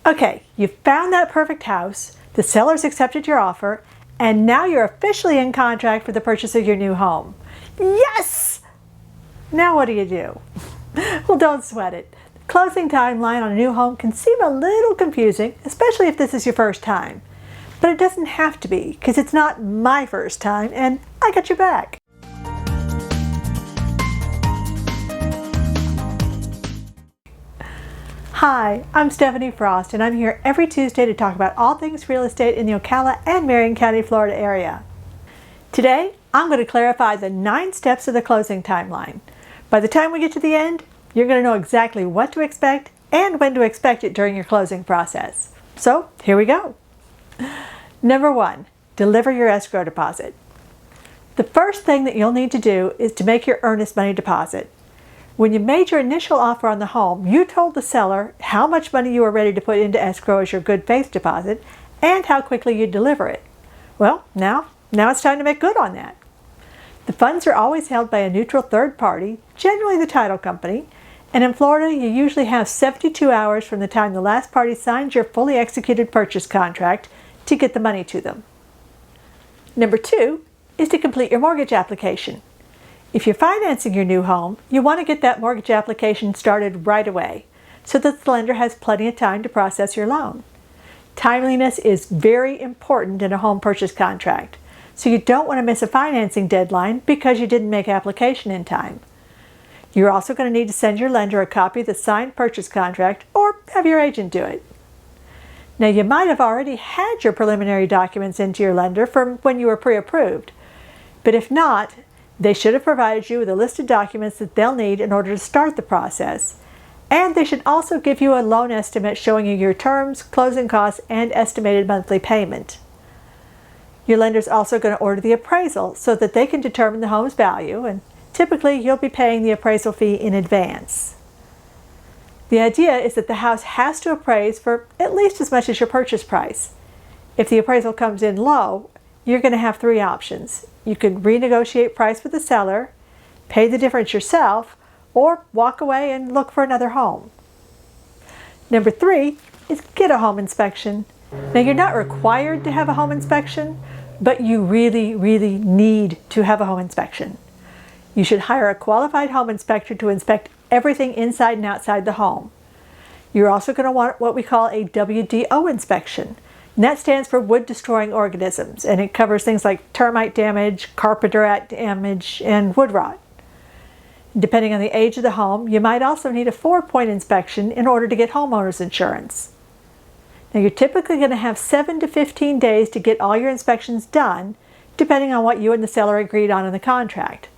Okay, you've found that perfect house, the seller's accepted your offer, and now you're officially in contract for the purchase of your new home. Yes! Now what do? Well, don't sweat it. The closing timeline on a new home can seem a little confusing, especially if this is your first time. But it doesn't have to be, because it's not my first time, and I got your back. Hi, I'm Stephanie Frost, and I'm here every Tuesday to talk about all things real estate in the Ocala and Marion County, Florida area. Today, I'm going to clarify the 9 steps of the closing timeline. By the time we get to the end, you're going to know exactly what to expect and when to expect it during your closing process. So, here we go. Number 1, deliver your escrow deposit. The first thing that you'll need to do is to make your earnest money deposit. When you made your initial offer on the home, you told the seller how much money you were ready to put into escrow as your good faith deposit and how quickly you'd deliver it. Well, now it's time to make good on that. The funds are always held by a neutral third party, generally the title company, and in Florida you usually have 72 hours from the time the last party signs your fully executed purchase contract to get the money to them. Number 2 is to complete your mortgage application. If you're financing your new home, you want to get that mortgage application started right away so that the lender has plenty of time to process your loan. Timeliness is very important in a home purchase contract, so you don't want to miss a financing deadline because you didn't make application in time. You're also going to need to send your lender a copy of the signed purchase contract or have your agent do it. Now, you might have already had your preliminary documents into your lender from when you were pre-approved, but if not, they should have provided you with a list of documents that they'll need in order to start the process, and they should also give you a loan estimate showing you your terms, closing costs, and estimated monthly payment. Your lender's also going to order the appraisal so that they can determine the home's value, and typically you'll be paying the appraisal fee in advance. The idea is that the house has to appraise for at least as much as your purchase price. If the appraisal comes in low, you're going to have 3 options. You could renegotiate price with the seller, pay the difference yourself, or walk away and look for another home. Number 3 is get a home inspection. Now, you're not required to have a home inspection, but you really need to have a home inspection. You should hire a qualified home inspector to inspect everything inside and outside the home. You're also going to want what we call a WDO inspection. And that stands for wood destroying organisms, and it covers things like termite damage, carpenter rat damage, and wood rot. Depending on the age of the home, you might also need a 4-point inspection in order to get homeowner's insurance. Now, you're typically going to have 7 to 15 days to get all your inspections done, depending on what you and the seller agreed on in the contract.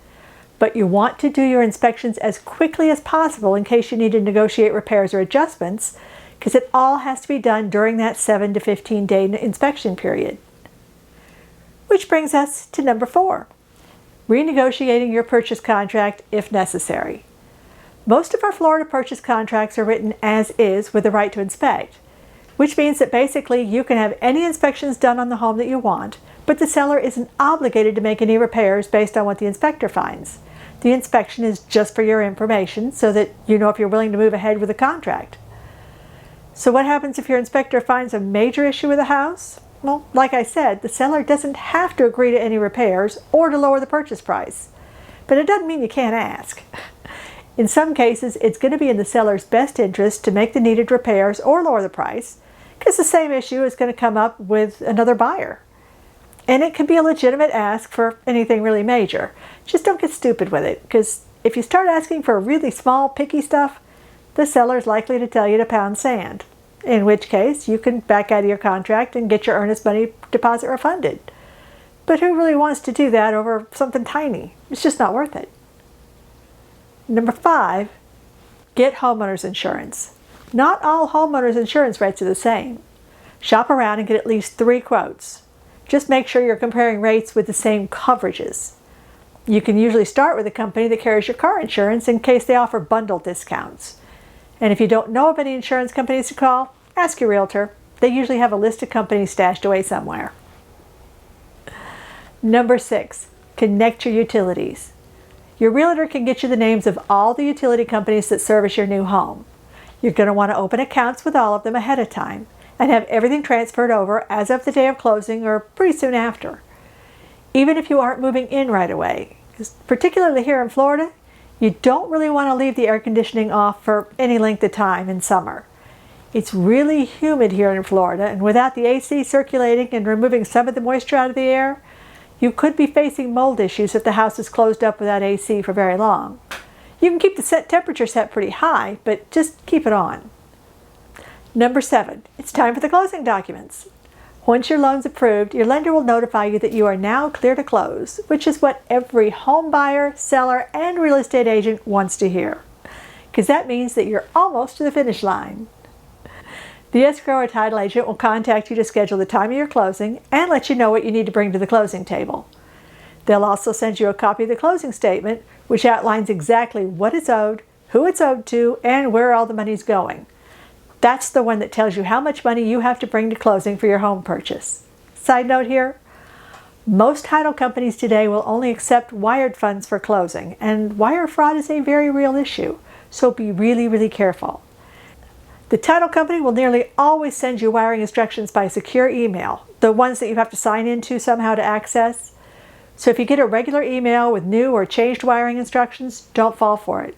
But you want to do your inspections as quickly as possible in case you need to negotiate repairs or adjustments, because it all has to be done during that 7 to 15 day inspection period. Which brings us to number 4, renegotiating your purchase contract if necessary. Most of our Florida purchase contracts are written as is with the right to inspect, which means that basically you can have any inspections done on the home that you want, but the seller isn't obligated to make any repairs based on what the inspector finds. The inspection is just for your information so that you know if you're willing to move ahead with the contract. So what happens if your inspector finds a major issue with the house? Well, like I said, the seller doesn't have to agree to any repairs or to lower the purchase price. But it doesn't mean you can't ask. In some cases, it's going to be in the seller's best interest to make the needed repairs or lower the price, because the same issue is going to come up with another buyer. And it can be a legitimate ask for anything really major. Just don't get stupid with it, because if you start asking for really small, picky stuff, the seller is likely to tell you to pound sand, in which case you can back out of your contract and get your earnest money deposit refunded. But who really wants to do that over something tiny? It's just not worth it. Number 5, get homeowner's insurance. Not all homeowner's insurance rates are the same. Shop around and get at least 3 quotes. Just make sure you're comparing rates with the same coverages. You can usually start with a company that carries your car insurance in case they offer bundle discounts. And if you don't know of any insurance companies to call, ask your realtor. They usually have a list of companies stashed away somewhere. Number 6, connect your utilities. Your realtor can get you the names of all the utility companies that service your new home. You're going to want to open accounts with all of them ahead of time and have everything transferred over as of the day of closing or pretty soon after. Even if you aren't moving in right away, because particularly here in Florida, you don't really want to leave the air conditioning off for any length of time in summer. It's really humid here in Florida, and without the AC circulating and removing some of the moisture out of the air, you could be facing mold issues if the house is closed up without AC for very long. You can keep the temperature set pretty high, but just keep it on. Number 7, it's time for the closing documents. Once your loan's approved, your lender will notify you that you are now clear to close, which is what every home buyer, seller, and real estate agent wants to hear, because that means that you're almost to the finish line. The escrow or title agent will contact you to schedule the time of your closing and let you know what you need to bring to the closing table. They'll also send you a copy of the closing statement, which outlines exactly what is owed, who it's owed to, and where all the money's going. That's the one that tells you how much money you have to bring to closing for your home purchase. Side note here, most title companies today will only accept wired funds for closing, and wire fraud is a very real issue, so be really, really careful. The title company will nearly always send you wiring instructions by secure email, the ones that you have to sign into somehow to access. So if you get a regular email with new or changed wiring instructions, don't fall for it.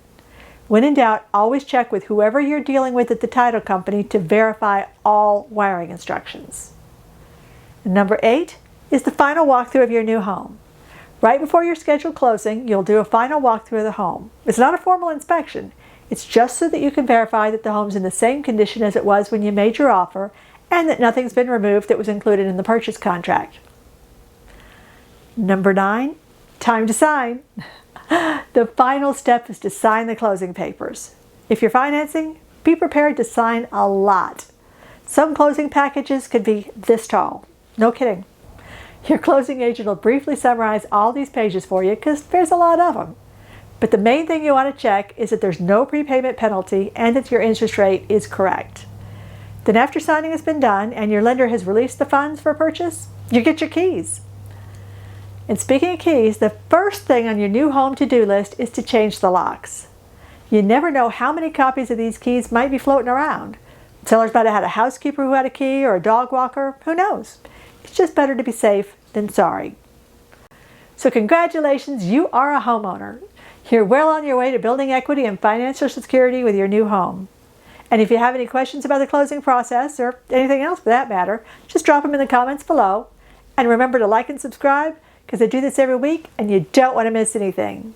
When in doubt, always check with whoever you're dealing with at the title company to verify all wiring instructions. And number 8 is the final walkthrough of your new home. Right before your scheduled closing, you'll do a final walkthrough of the home. It's not a formal inspection. It's just so that you can verify that the home's in the same condition as it was when you made your offer and that nothing's been removed that was included in the purchase contract. Number 9, time to sign. The final step is to sign the closing papers. If you're financing, be prepared to sign a lot. Some closing packages could be this tall. No kidding. Your closing agent will briefly summarize all these pages for you because there's a lot of them. But the main thing you want to check is that there's no prepayment penalty and that your interest rate is correct. Then after signing has been done and your lender has released the funds for purchase, you get your keys. And speaking of keys, the first thing on your new home to-do list is to change the locks. You never know how many copies of these keys might be floating around. Sellers might have had a housekeeper who had a key or a dog walker, who knows? It's just better to be safe than sorry. So congratulations, you are a homeowner. You're well on your way to building equity and financial security with your new home. And if you have any questions about the closing process, or anything else for that matter, just drop them in the comments below. And remember to like and subscribe, because I do this every week and you don't want to miss anything.